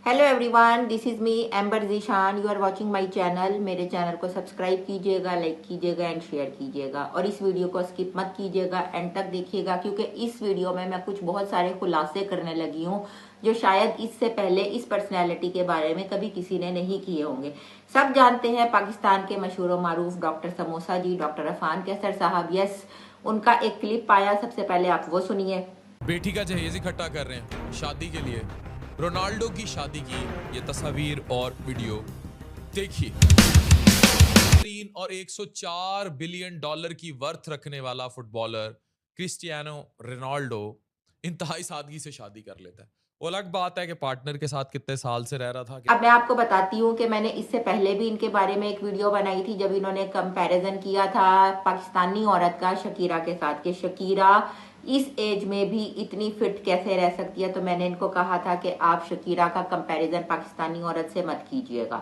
Hello everyone, this is me Ambar Zeeshan. You are watching my channel. मेरे channel को subscribe कीजिएगा, like कीजिएगा and share कीजिएगा और इस वीडियो को स्किप मत कीजिएगा, एंड तक देखिएगा क्योंकि इस वीडियो में मैं कुछ बहुत सारे खुलासे करने लगी हूँ जो शायद इससे पहले इस पर्सनैलिटी के बारे में कभी किसी ने नहीं किए होंगे। सब जानते हैं पाकिस्तान के मशहूर व मारूफ डॉक्टर समोसा जी, डॉक्टर अफान कैसर साहब। यस, उनका एक क्लिप आया, सबसे पहले आप वो सुनिए। बेटी का जहेज इकट्ठा कर रहे हैं शादी के लिए। रोनाल्डो की शादी की ये तस्वीर और वीडियो देखिए। और 104 बिलियन डॉलर की वर्थ रखने वाला फुटबॉलर क्रिस्टियानो रोनाल्डो इंतहाई सादगी से शादी कर लेता है। वो अलग बात है कि पार्टनर के साथ कितने साल से रह रहा था। अब मैं आपको बताती हूँ कि मैंने इससे पहले भी इनके बारे में एक वीडियो बनाई थी जब इन्होंने कंपैरिजन किया था पाकिस्तानी औरत का शकीरा के साथ कि शकीरा इस एज में भी इतनी फिट कैसे रह सकती है। तो मैंने इनको कहा था कि आप शकीरा का कंपैरिजन पाकिस्तानी औरत से मत कीजिएगा।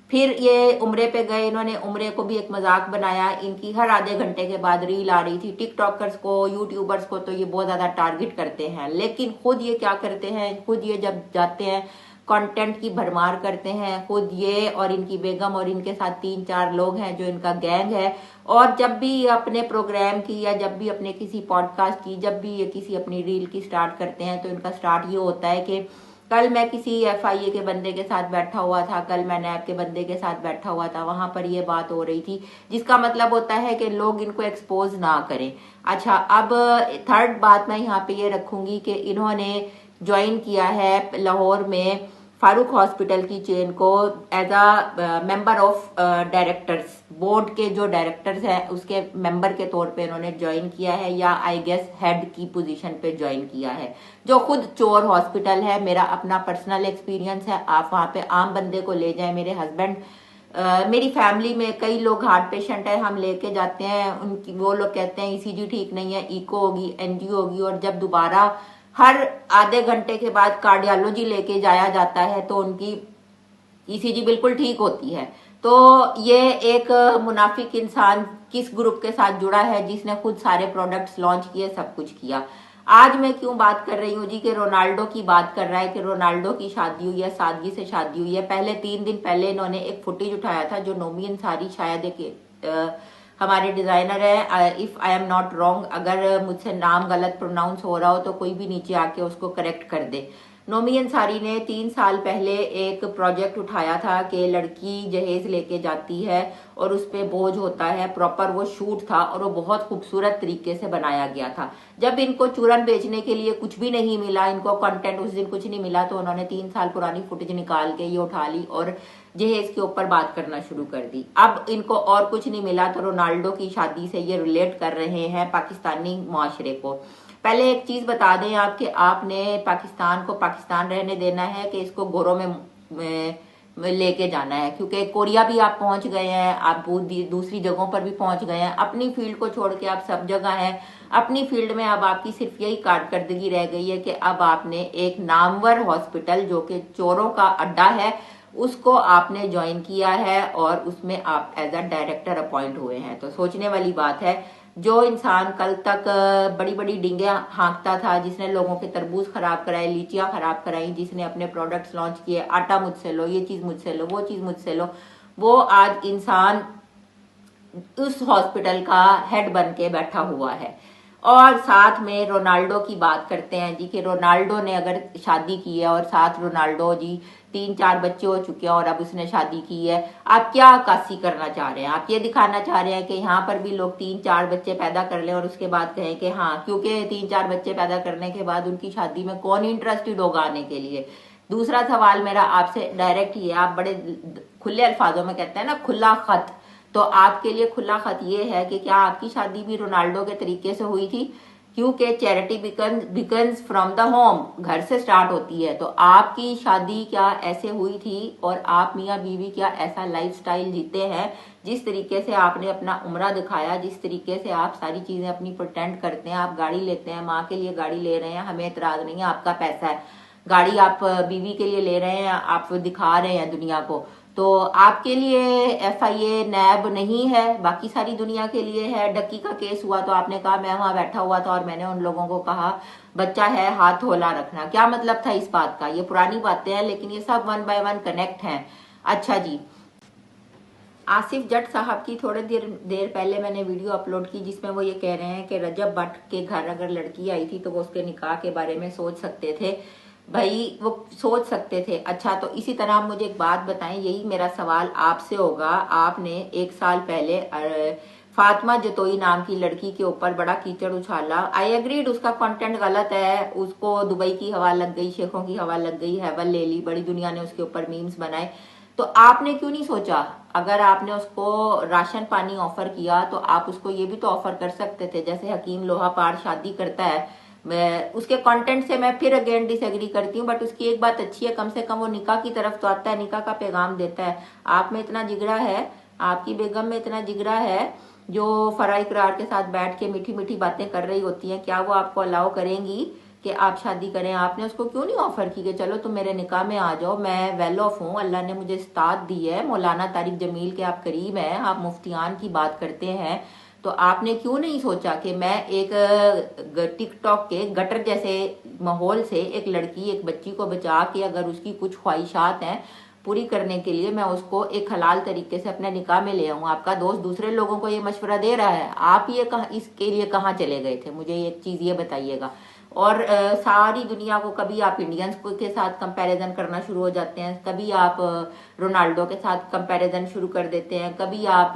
फिर ये उम्रे पे गए, इन्होंने उम्रे को भी एक मजाक बनाया। इनकी हर आधे घंटे के बाद रील आ रही थी। टिकटॉकर्स को, यूट्यूबर्स को तो ये बहुत ज्यादा टारगेट करते हैं, लेकिन खुद ये क्या करते हैं, खुद ये जब जाते हैं कंटेंट की भरमार करते हैं। खुद ये और इनकी बेगम और इनके साथ 3-4 लोग हैं जो इनका गैंग है। और जब भी अपने प्रोग्राम की या जब भी अपने किसी पॉडकास्ट की, जब भी ये किसी अपनी रील की स्टार्ट करते हैं तो इनका स्टार्ट ये होता है कि कल मैं किसी FIA के बंदे के साथ बैठा हुआ था, कल मैं नैब के बंदे के साथ बैठा हुआ था, वहां पर ये बात हो रही थी, जिसका मतलब होता है कि लोग इनको एक्सपोज ना करें। अच्छा, अब थर्ड बात मैं यहाँ पे ये रखूंगी कि इन्होंने ज्वाइन किया है लाहौर में फारूक हॉस्पिटल की चेन को as a member of directors. Board के जो डायरेक्टर्स हैं उसके मेंबर के तौर पे इन्होंने ज्वाइन किया है, या आई गेस हेड की पोजीशन पे ज्वाइन किया है, जो खुद चोर हॉस्पिटल है। मेरा अपना पर्सनल एक्सपीरियंस है, आप वहां पे आम बंदे को ले जाएं। मेरे हस्बैंड, मेरी फैमिली में कई लोग हार्ट पेशेंट है, हम लेके जाते हैं उनकी, वो लोग कहते हैं ECG ठीक नहीं है, इको होगी, एनजीओ होगी, और जब दोबारा हर आधे घंटे के बाद कार्डियोलॉजी लेके जाया जाता है तो उनकी ECG बिल्कुल ठीक होती है। तो ये एक मुनाफिक इंसान किस ग्रुप के साथ जुड़ा है जिसने खुद सारे प्रोडक्ट्स लॉन्च किए, सब कुछ किया। आज मैं क्यों बात कर रही हूँ जी, कि रोनाल्डो की बात कर रहा है कि रोनाल्डो की शादी हुई है, सादगी से शादी हुई है। पहले 3 दिन पहले इन्होंने एक फुटेज उठाया था जो नोमी अंसारी, शायद एक हमारे डिजाइनर है, if I am not wrong, अगर मुझसे नाम गलत प्रोनाउंस हो रहा हो तो कोई भी नीचे आके उसको करेक्ट कर दे। नोमी अंसारी ने 3 साल पहले एक प्रोजेक्ट उठाया था कि लड़की जहेज लेके जाती है और उस पर बोझ होता है, प्रॉपर वो शूट था और वो बहुत खूबसूरत तरीके से बनाया गया था। जब इनको चूरन बेचने के लिए कुछ भी नहीं मिला, इनको कंटेंट उस दिन कुछ नहीं मिला, तो उन्होंने 3 साल पुरानी फुटेज निकाल के ये उठा ली और जहेज के ऊपर बात करना शुरू कर दी। अब इनको और कुछ नहीं मिला तो रोनाल्डो की शादी से ये रिलेट कर रहे हैं पाकिस्तानी मुआशरे को। पहले एक चीज बता दें आप कि आपने पाकिस्तान को पाकिस्तान रहने देना है कि इसको गोरों में लेके जाना है, क्योंकि कोरिया भी आप पहुंच गए हैं, आप दूसरी जगहों पर भी पहुंच गए हैं, अपनी फील्ड को छोड़ के आप सब जगह हैं। अपनी फील्ड में अब आपकी सिर्फ यही कारकर्दगी रह गई है कि अब आपने एक नामवर हॉस्पिटल जो कि चोरों का अड्डा है उसको आपने ज्वाइन किया है और उसमें आप एज अ डायरेक्टर अपॉइंट हुए हैं। तो सोचने वाली बात है, जो इंसान कल तक बड़ी बड़ी डींगे हाँकता था, जिसने लोगों के तरबूज खराब कराए, लीचियां खराब कराई, जिसने अपने प्रोडक्ट्स लॉन्च किए, आटा मुझसे लो, ये चीज मुझसे लो, वो चीज मुझसे लो, वो आज इंसान उस हॉस्पिटल का हेड बन के बैठा हुआ है। और साथ में रोनाल्डो की बात करते हैं जी, कि रोनाल्डो ने अगर शादी की है और साथ रोनाल्डो जी 3-4 बच्चे हो चुके हैं और अब उसने शादी की है, आप क्या अक्कासी करना चाह रहे हैं? आप ये दिखाना चाह रहे हैं कि यहाँ पर भी लोग 3-4 बच्चे पैदा कर लें और उसके बाद कहें कि हाँ, क्योंकि 3-4 बच्चे पैदा करने के बाद उनकी शादी में कौन इंटरेस्टेड होगा आने के लिए? दूसरा सवाल मेरा आपसे डायरेक्ट ही है, आप बड़े खुले अल्फाजों में कहते हैं ना खुला खत, तो आपके लिए खुला खत ये है कि क्या आपकी शादी भी रोनाल्डो के तरीके से हुई थी? क्योंकि charity beacons from the home, घर से स्टार्ट होती है। तो आपकी शादी क्या ऐसे हुई थी और आप मियाँ बीवी क्या ऐसा लाइफस्टाइल जीते हैं? जिस तरीके से आपने अपना उम्रा दिखाया, जिस तरीके से आप सारी चीजें अपनी प्रोटेंड करते हैं, आप गाड़ी लेते हैं, माँ के लिए गाड़ी ले रहे हैं, हमें एतराज नहीं है, आपका पैसा है, गाड़ी आप बीवी के लिए ले रहे हैं, आप दिखा रहे हैं दुनिया को, तो आपके लिए FIA नैब नहीं है, बाकी सारी दुनिया के लिए है। डक्की का केस हुआ तो आपने कहा मैं वहां बैठा हुआ था और मैंने उन लोगों को कहा बच्चा है हाथ होला रखना। क्या मतलब था इस बात का? ये पुरानी बातें हैं लेकिन ये सब 1 बाय 1 कनेक्ट हैं। अच्छा जी, आसिफ जट साहब की थोड़ी देर पहले मैंने वीडियो अपलोड की जिसमें वो ये कह रहे हैं कि रजब भट्ट के घर अगर लड़की आई थी तो वो उसके निकाह के बारे में सोच सकते थे। भाई वो सोच सकते थे। अच्छा, तो इसी तरह आप मुझे एक बात बताएं, यही मेरा सवाल आपसे होगा। आपने 1 साल पहले फातिमा जतोई नाम की लड़की के ऊपर बड़ा कीचड़ उछाला। आई एग्रीड, उसका कंटेंट गलत है, उसको दुबई की हवा लग गई, शेखों की हवा लग गई, हैवल ले ली, बड़ी दुनिया ने उसके ऊपर मीम्स बनाए। तो आपने क्यों नहीं सोचा, अगर आपने उसको राशन पानी ऑफर किया तो आप उसको ये भी तो ऑफर कर सकते थे, जैसे हकीम लोहापार शादी करता है। मैं उसके कंटेंट से मैं फिर अगेन डिसएग्री करती हूँ, बट उसकी एक बात अच्छी है, कम से कम वो निकाह की तरफ तो आता है, निकाह का पैगाम देता है। आप में इतना जिगरा है, आपकी बेगम में इतना जिगरा है, जो फरा इकरार के साथ बैठ के मीठी मीठी बातें कर रही होती हैं, क्या वो आपको अलाउ करेंगी कि आप शादी करें? आपने उसको क्यों नहीं ऑफर की कि चलो तुम मेरे निकाह में आ जाओ, मैं वेल ऑफ हूँ, अल्लाह ने मुझे इस्तात दी है, मौलाना तारिक जमील के आप करीब हैं, आप मुफ्तियान की बात करते हैं, तो आपने क्यों नहीं सोचा कि मैं एक टिकटॉक के गटर जैसे माहौल से एक लड़की, एक बच्ची को बचा के अगर उसकी कुछ ख्वाहिशात हैं पूरी करने के लिए मैं उसको एक हलाल तरीके से अपने निकाह में ले आऊं। आपका दोस्त दूसरे लोगों को ये मशवरा दे रहा है, आप ये इसके लिए कहाँ चले गए थे? मुझे एक चीज ये बताइएगा। और सारी दुनिया को कभी आप इंडियंस के साथ कंपैरिजन करना शुरू हो जाते हैं, कभी आप रोनाल्डो के साथ कंपैरिजन शुरू कर देते हैं, कभी आप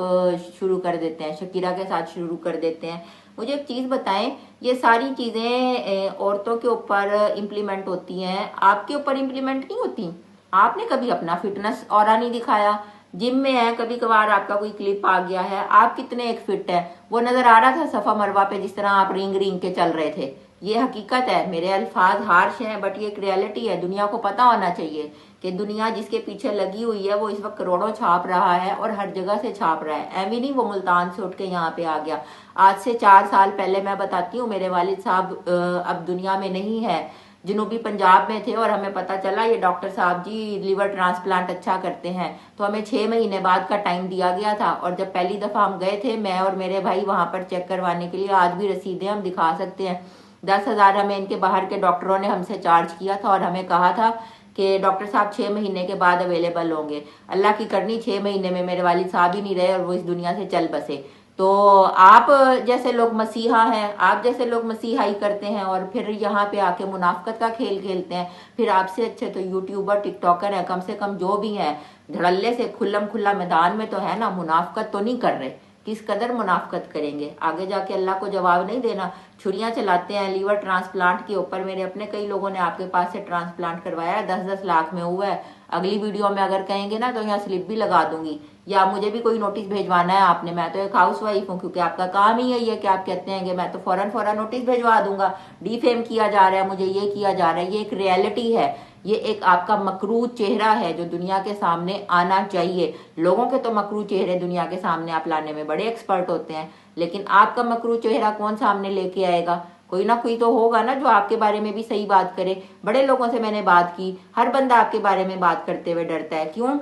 शुरू कर देते हैं शकीरा के साथ शुरू कर देते हैं। मुझे एक चीज बताएं, ये सारी चीजें औरतों के ऊपर इम्प्लीमेंट होती हैं, आपके ऊपर इम्प्लीमेंट नहीं होती। आपने कभी अपना फिटनेस ऑरा नहीं दिखाया, जिम में है, कभी कभार आपका कोई क्लिप आ गया है, आप कितने एक फिट है वो नजर आ रहा था सफा मरवा पे, जिस तरह आप रिंग रिंग के चल रहे थे। ये हकीकत है, मेरे अल्फाज हार्श हैं बट ये एक रियलिटी है। दुनिया को पता होना चाहिए कि दुनिया जिसके पीछे लगी हुई है वो इस वक्त करोड़ों छाप रहा है और हर जगह से छाप रहा है। एवी नहीं वो मुल्तान से उठ के यहाँ पे आ गया। आज से 4 साल पहले मैं बताती हूँ, मेरे वालिद साहब अब दुनिया में नहीं है, जनूबी पंजाब में थे और हमें पता चला ये डॉक्टर साहब जी लिवर ट्रांसप्लांट अच्छा करते हैं, तो हमें 6 महीने बाद का टाइम दिया गया था। और जब पहली दफा हम गए थे, मैं और मेरे भाई, वहां पर चेक करवाने के लिए, आज भी रसीदें हम दिखा सकते हैं, 10,000 हमें इनके बाहर के डॉक्टरों ने हमसे चार्ज किया था और हमें कहा था कि डॉक्टर साहब 6 महीने के बाद अवेलेबल होंगे। अल्लाह की करनी 6 महीने में मेरे वालिद साहब ही नहीं रहे और वो इस दुनिया से चल बसे। तो आप जैसे लोग मसीहा हैं, आप जैसे लोग मसीहाई करते हैं और फिर यहाँ पे आके मुनाफकत का खेल खेलते हैं। फिर आपसे अच्छे तो यूट्यूबर, टिकटॉकर हैं, कम से कम जो भी हैं धड़ल्ले से खुल्लम खुल्ला मैदान में तो है ना, मुनाफकत तो नहीं कर रहे। किस कदर मुनाफकत करेंगे? आगे जाके अल्लाह को जवाब नहीं देना। छुरियां चलाते हैं लीवर ट्रांसप्लांट के ऊपर। मेरे अपने कई लोगों ने आपके पास से ट्रांसप्लांट करवाया, 10-10 लाख में हुआ है। अगली वीडियो में अगर कहेंगे ना तो यहाँ स्लिप भी लगा दूंगी, या मुझे भी कोई नोटिस भेजवाना है आपने, मैं तो एक हाउस वाइफ हूँ, क्योंकि आपका काम ही यही है कि आप कहते हैं कि मैं तो फौरन फौरन नोटिस भेजवा दूंगा, डिफेम किया जा रहा है मुझे, ये किया जा रहा है। ये एक रियलिटी है, ये एक आपका मकरू चेहरा है जो दुनिया के सामने आना चाहिए। लोगों के तो मकरू चेहरे दुनिया के सामने आप लाने में बड़े एक्सपर्ट होते हैं, लेकिन आपका मकरू चेहरा कौन सामने लेके आएगा? कोई ना कोई तो होगा ना जो आपके बारे में भी सही बात करे। बड़े लोगों से मैंने बात की, हर बंदा आपके बारे में बात करते हुए डरता है। क्यों?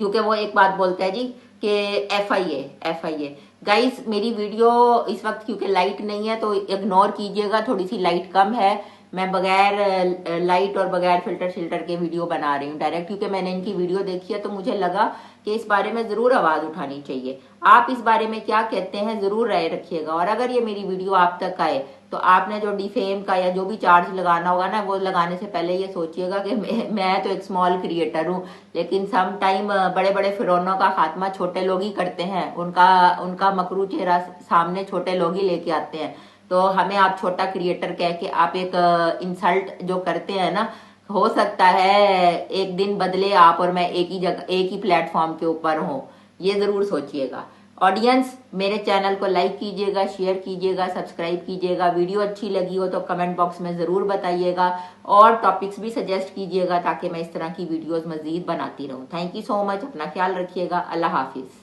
क्योंकि वो एक बात बोलता है जी कि FIA। गाइस, मेरी वीडियो इस वक्त क्योंकि लाइट नहीं है तो इग्नोर कीजिएगा, थोड़ी सी लाइट कम है। मैं बगैर लाइट और बगैर फिल्टर शिल्टर के वीडियो बना रही हूँ डायरेक्ट, क्योंकि मैंने इनकी वीडियो देखी है तो मुझे लगा कि इस बारे में जरूर आवाज उठानी चाहिए। आप इस बारे में क्या कहते हैं जरूर राय रखिएगा। और अगर ये मेरी वीडियो आप तक आए तो आपने जो डिफेम का या जो भी चार्ज लगाना होगा ना, वो लगाने से पहले ये सोचिएगा कि मैं तो एक स्मॉल क्रिएटर हूँ, लेकिन सम टाइम बड़े बड़े फिरौनों का खात्मा छोटे लोग ही करते हैं। उनका मकरू चेहरा सामने छोटे लोग ही लेके आते हैं। तो हमें आप छोटा क्रिएटर कह के आप एक इंसल्ट जो करते हैं ना, हो सकता है एक दिन बदले आप और मैं एक ही जगह, एक ही प्लेटफॉर्म के ऊपर हो। ये जरूर सोचिएगा। ऑडियंस, मेरे चैनल को लाइक कीजिएगा, शेयर कीजिएगा, सब्सक्राइब कीजिएगा। वीडियो अच्छी लगी हो तो कमेंट बॉक्स में जरूर बताइएगा और टॉपिक्स भी सजेस्ट कीजिएगा ताकि मैं इस तरह की वीडियोस मजीद बनाती रहूं। Thank you so much. अपना ख्याल रखिएगा। अल्लाह हाफिज।